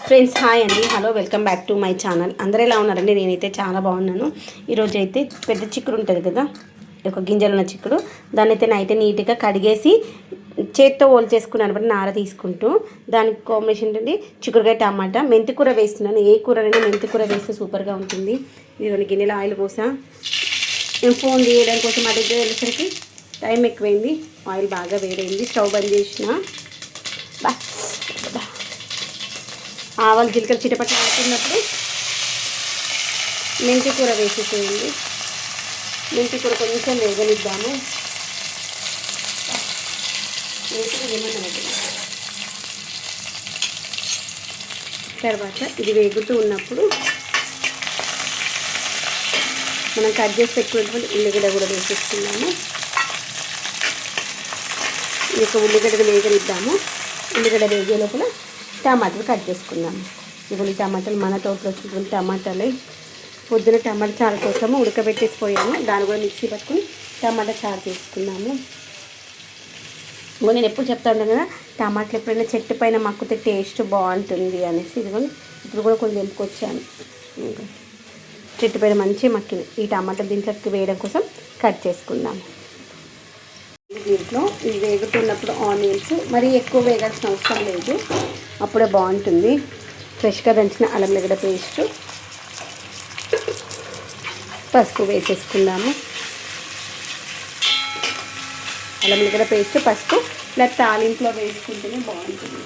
Friends hi అండి, hello, welcome back to my channel. అందరూ ఎలా ఉన్నారండి? నేనైతే చాలా బాగున్నాను. ఈరోజు అయితే పెద్ద చిక్కుడు ఉంటుంది కదా, ఒక గింజలు ఉన్న చిక్కుడు, దాన్ని అయితే నైట్ నీట్గా కడిగేసి చేత్తో ఓల్ చేసుకున్నాను అనమాట, నార తీసుకుంటూ. దానికి కాంబినేషన్ ఏంటంటే చిక్కుడుకాయ టమాటా, మెంతి కూర వేస్తున్నాను. ఏ కూరనైనా మెంతి కూర వేస్తే సూపర్గా ఉంటుంది. ఇదిగోని గిన్నెలో ఆయిల్ పోసా. నేను ఫోన్ తీయడం కోసం అటు వెళ్ళేసరికి టైం ఎక్కువైంది. ఆయిల్ బాగా వేడైంది. స్టవ్ బంద్ చేసిన. ఆవాలు జీలకర్ర చిటపట ఆడుతున్నప్పుడు మెంతి కూర వేసేసేయండి. మెంతి కూర కొంచెం వేగనిద్దాము. తర్వాత ఇది వేగుతూ ఉన్నప్పుడు మనం కట్ చేసి పెట్టుకున్నటువంటి ఉల్లిగడ్డ కూడా వేసేసుకున్నాము. ఈ యొక్క ఉల్లిగడ్డ వేగనిద్దాము. ఉల్లిగడ్డ వేగే లోపల టమాటాలు కట్ చేసుకుందాము. ఇప్పుడు టమాటాలు మన తోటలో వచ్చినటువంటి టమాటాలు. పొద్దున టమాటా చారు కోసము ఉడకబెట్టేసిపోయాము. దాన్ని కూడా మిక్సీ పట్టుకుని టమాటా చారు చేసుకున్నాము. నేను ఎప్పుడు చెప్తా ఉంటాను కదా, టమాటాలు ఎప్పుడైనా చెట్టు పైన మక్కుతే టేస్ట్ బాగుంటుంది అనేసి. ఇదిగోండి ఇప్పుడు కూడా కొంచెం తెంపుకొచ్చాను. చెట్టు పైన మంచిగా మక్కింది. ఈ టమాటా దీంట్లోకి వేయడం కోసం కట్ చేసుకుందాము. దీంట్లో ఇది వేగుతున్నప్పుడు ఆనియన్స్ మరీ ఎక్కువ వేగాల్సిన అవసరం లేదు, అప్పుడే బాగుంటుంది. ఫ్రెష్గా దంచిన అల్లం వెల్లిగడ్డ పేస్ట్, పసుపు వేసేసుకుందాము. అల్లం వెల్లిగడ్డ పేస్ట్, పసుపు ఇలా తాలింపులో వేసుకుంటేనే బాగుంటుంది.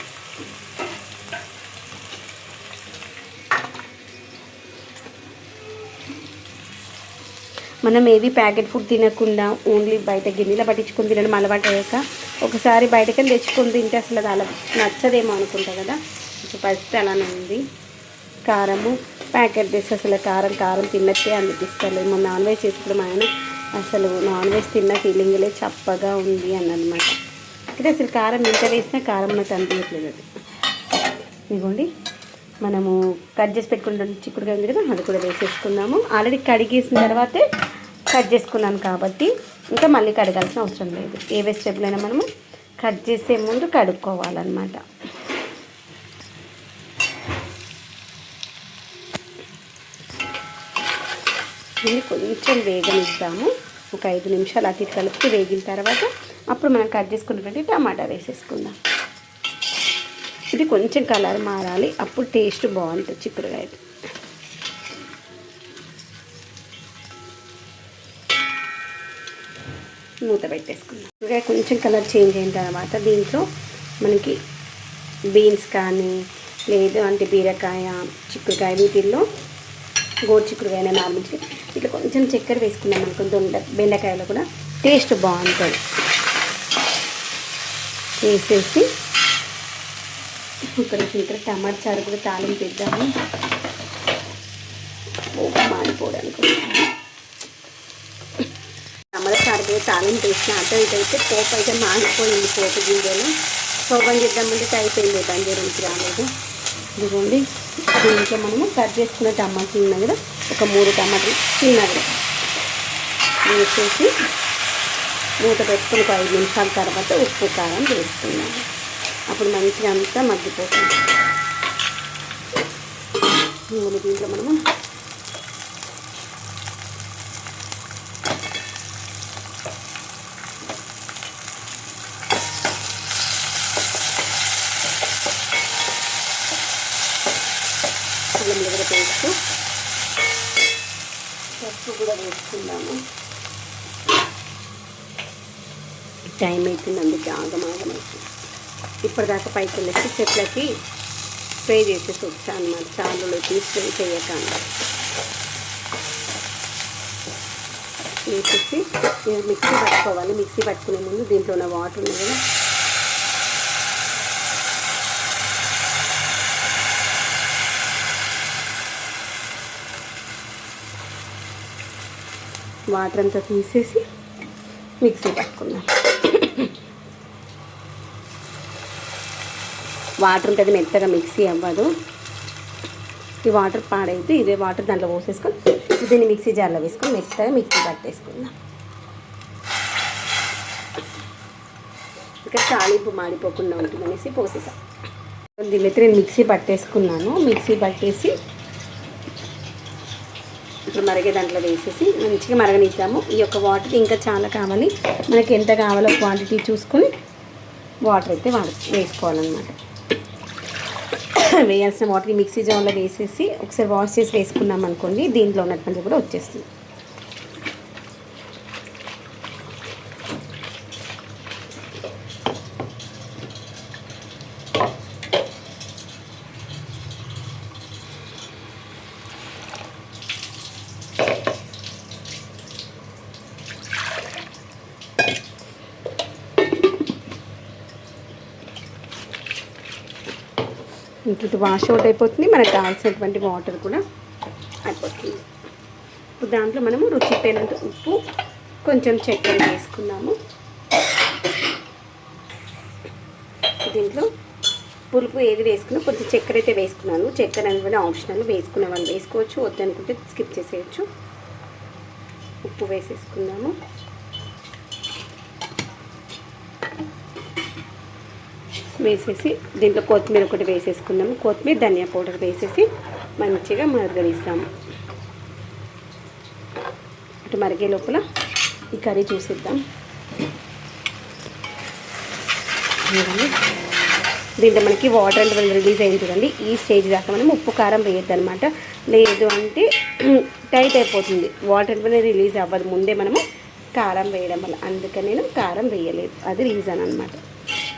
మనం ఏది ప్యాకెట్ ఫుడ్ తినకుండా ఓన్లీ బయట గిన్నెలో పట్టించుకొని తినడం అలవాటు అయ్యాక ఒకసారి బయటకని తెచ్చుకొని తింటే అసలు అది అలా నచ్చదేమో అనుకుంటా కదా. ఇప్పుడు పరిస్థితి అలానే ఉంది. కారము ప్యాకెట్ తెస్తే అసలు కారం తిన్నట్టే అనిపిస్తలేదు. మనం నాన్ వెజ్ చేసుకుంటే మా ఆయన అసలు నాన్ వెజ్ తిన్న ఫీలింగ్లే చప్పగా ఉంది అన్నమాట. అయితే అసలు కారం ఎంత వేసినా కారం నాకు అనిపించట్లేదు. అది ఇదిగోండి మనము కట్ చేసి పెట్టుకుంటాం చిక్కుడుగా ఉంది కదా, అది కూడా వేసేసుకుందాము. ఆల్రెడీ కడిగేసిన తర్వాతే కట్ చేసుకున్నాను కాబట్టి ఇంకా మళ్ళీ కడగాల్సిన అవసరం లేదు. ఏ వెజిటేబుల్ అయినా మనము కట్ చేసే ముందు కడుక్కోవాలన్నమాట. దీన్ని కొంచెం వేగనిద్దాము. ఒక 5 నిమిషాలు అటు ఇటు కలిపి వేగిన తర్వాత అప్పుడు మనం కట్ చేసుకున్నటువంటి టమాటా వేసేసుకుందాం. ఇది కొంచెం కలర్ మారాలి, అప్పుడు టేస్ట్ బాగుంటుంది చిక్కుడుకాయ. మూత పెట్టేసుకుందాం. చిక్కుడుకాయ కొంచెం కలర్ చేంజ్ అయిన తర్వాత దీంట్లో మనకి బీన్స్ కానీ లేదు అంటే బీరకాయ, చిక్కుడుకాయ, వీటిల్లో గోరు చిక్కుడుకాయ నార్మల్గా ఇట్లా కొంచెం చక్కెర వేసుకున్నాం అనుకో, బెండకాయలో కూడా టేస్ట్ బాగుంటుంది. వేసేసి ఇక్కడ టమాటా చారు కూడా తాలింపు ఇద్దాము. మాడిపోవడానికి టమాటా చారు కూడా తాలింపు వేసిన అటు ఇటైతే పోపు అయితే మాడిపోయింది. పోపు గింజలు శోభం చేద్దామంటే అయిపోయింది, బంజారానికి రాలేదు. ఇదిగోండి దీంట్లో మనము కట్ చేసుకున్న టమాటాలు ఉన్నాయి కదా, ఒక 3 టమాటాలు చిన్నవి వేసేసి మూత పెట్టుకుని ఒక 5 నిమిషాల తర్వాత ఉప్పు కారం వేసుకున్నాము. అప్పుడు మంచిగా అంతా మగ్గిపోతుంది. దీంట్లో మనము అల్లం వెల్లిగడ్డ పేస్ట్, పసుపు కూడా వేసుకుందాము. టైం అవుతుంది, అందుకే ఆగమాగమైతుంది. ఇప్పటిదాకా పైకి వెళ్ళేసి చెట్లకి స్ప్రే చేసేసి వచ్చాను అన్నమాట. చాలులోకి స్ప్రే చేయకుండా వేసేసి మిక్సీ పట్టుకోవాలి. మిక్సీ పట్టుకునే ముందు దీంట్లో ఉన్న వాటర్ ఉంది కదా, వాటర్ అంతా తీసేసి మిక్సీ పట్టుకుందాం. వాటర్ ఉంటుంది, మెత్తగా మిక్సీ అవ్వదు. ఈ వాటర్ పాడైతే ఇదే వాటర్ దాంట్లో పోసేసుకొని దీన్ని మిక్సీ జార్లో వేసుకొని మెత్తగా మిక్సీ పట్టేసుకుందాం. ఇంకా తాలింపు మాడిపోకుండా ఉంటుందనేసి పోసేసాం. దీని అయితే నేను మిక్సీ పట్టేసుకున్నాను. మిక్సీ పట్టేసి ఇప్పుడు మరిగే దాంట్లో వేసేసి మంచిగా మరగనిద్దాము. ఈ యొక్క వాటర్ ఇంకా చాలా కావాలి, మనకి ఎంత కావాలో క్వాంటిటీ చూసుకొని వాటర్ అయితే వేసుకోవాలన్నమాట. వేయాల్సిన వాటర్ మిక్సీ జార్లో వేసేసి ఒకసారి వాష్ చేసి వేసుకున్నాం అనుకోండి, దీంట్లో ఉన్నటువంటి కూడా వచ్చేస్తుంది. ఇంక వాష్ అవుట్ అయిపోతుంది, మనకు కావాల్సినటువంటి వాటర్ కూడా అయిపోతుంది. ఇప్పుడు దాంట్లో మనము రుచి తగినంత ఉప్పు, కొంచెం చక్కెర వేసుకున్నాము. దీంట్లో పులుపు ఏది వేసుకున్నా కొంచెం చక్కెర అయితే వేసుకున్నాను. చక్కెర అనేది ఆప్షనల్, వేసుకునే వాళ్ళు వేసుకోవచ్చు, వద్దనుకుంటే స్కిప్ చేసేయచ్చు. ఉప్పు వేసేసుకుందాము. వేసేసి దీంట్లో కొత్తిమీర ఒకటి వేసేసుకుందాము. కొత్తిమీర, ధనియా పౌడర్ వేసేసి మంచిగా మరగనిస్తాము. అటు మరిగే లోపల ఈ కర్రీ చూసిద్దాం. దీంట్లో మనకి వాటర్ అంటే రిలీజ్ అయింది చూడండి. ఈ స్టేజ్ దాకా మనం ఉప్పు కారం వేయద్దు అనమాట. లేదు అంటే టైట్ అయిపోతుంది, వాటర్ అంటే రిలీజ్ అవ్వదు ముందే మనము కారం వేయడం వల్ల. అందుకని నేను కారం వేయలేదు, అది రీజన్ అనమాట.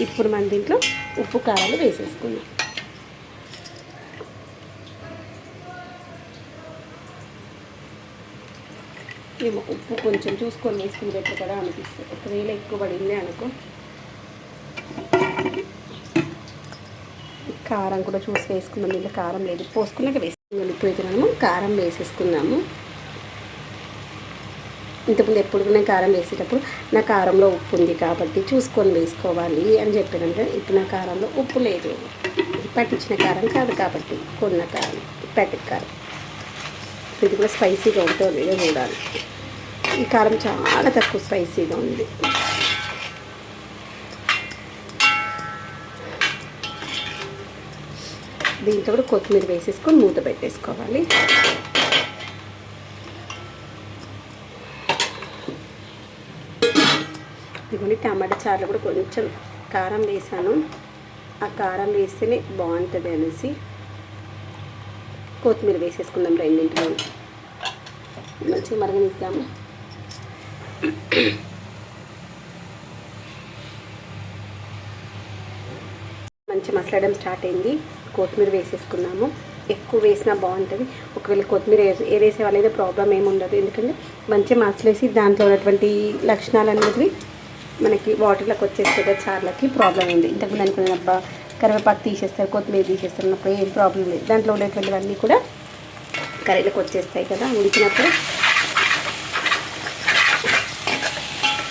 ఇప్పుడు మన దీంట్లో ఉప్పు కారాలు వేసేసుకున్నాం. మేము ఉప్పు కొంచెం చూసుకొని వేసుకుని పెట్టు కదా అనిపిస్తుంది. ఒకవేళ ఎక్కువ పడింది అనుకో. కారం కూడా చూసి వేసుకున్నాం. దీంట్లో కారం లేదు, పోసుకున్నాక వేసుకున్నాం. ఇప్పుడైతే మనము కారం వేసేసుకున్నాము. ఇంతకుముందు ఎప్పుడు నేను కారం వేసేటప్పుడు నా కారంలో ఉప్పు ఉంది కాబట్టి చూసుకొని వేసుకోవాలి అని చెప్పాను. ఇప్పుడు నా కారంలో ఉప్పు లేదు, పట్టించిన కారం కాదు కాబట్టి కొన్న కారం, ప్యాకెట్ కారం. ఇది కూడా స్పైసీగా ఉంటుందో లేదో చూడాలి. ఈ కారం చాలా తక్కువ స్పైసీగా ఉంది. దీంట్లో కూడా కొత్తిమీర వేసేసుకొని మూత పెట్టేసుకోవాలి. ఇదిగోండి, టమాటా చారులో కూడా కొంచెం కారం వేసాను. ఆ కారం వేస్తేనే బాగుంటుంది అనేసి కొత్తిమీర వేసేసుకుందాం. రెండింటిలో మంచిగా మరగనిద్దాము. మంచి మసలడం స్టార్ట్ అయింది. కొత్తిమీర వేసేసుకున్నాము. ఎక్కువ వేసినా బాగుంటుంది. ఒకవేళ కొత్తిమీర ఏరేసే వాళ్ళైతే ప్రాబ్లం ఏమి ఉండదు, ఎందుకంటే మంచిగా మసలేసి దాంట్లో ఉన్నటువంటి లక్షణాలు అనేవి మనకి వాటర్లోకి వచ్చేస్తుంది. చార్లకి ప్రాబ్లం ఉంది. ఇంతకుముందు అనుకున్నబ్బా కరివేపాకు తీసేస్తారు, కొత్తిమీర తీసేస్తారు అన్నప్పుడు ఏం ప్రాబ్లం లేదు. దాంట్లో ఉండేటువంటివన్నీ కూడా కర్రీలోకి వచ్చేస్తాయి కదా ఉడికినప్పుడు.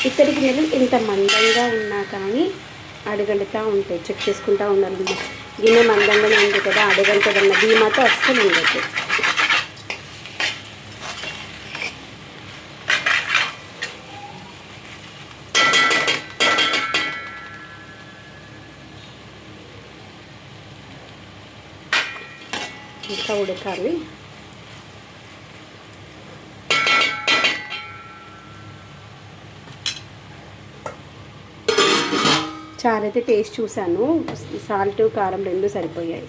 ఇత్తడి గిన్నెలు ఎంత మందంగా ఉన్నా కానీ అడగలుగుతూ ఉంటాయి. చెక్ చేసుకుంటూ ఉండాలి. గిన్నె మందంగానే ఉంది కదా, అడగలుగుతుందన్న ధీమాతో అస్సలు ఉండదు. ఇంకా ఉడకాలి. చారు అయితే టేస్ట్ చూసాను, సాల్ట్ కారం రెండు సరిపోయాయి.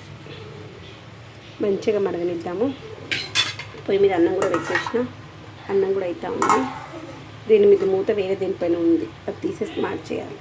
మంచిగా మరగనిద్దాము. పొయ్యి మీద అన్నం కూడా వేసేసిన, అన్నం కూడా అవుతా ఉంది. దీని మీద మూత వేరే దీనిపైన ఉంది, అది తీసేసి మార్చేయాలి.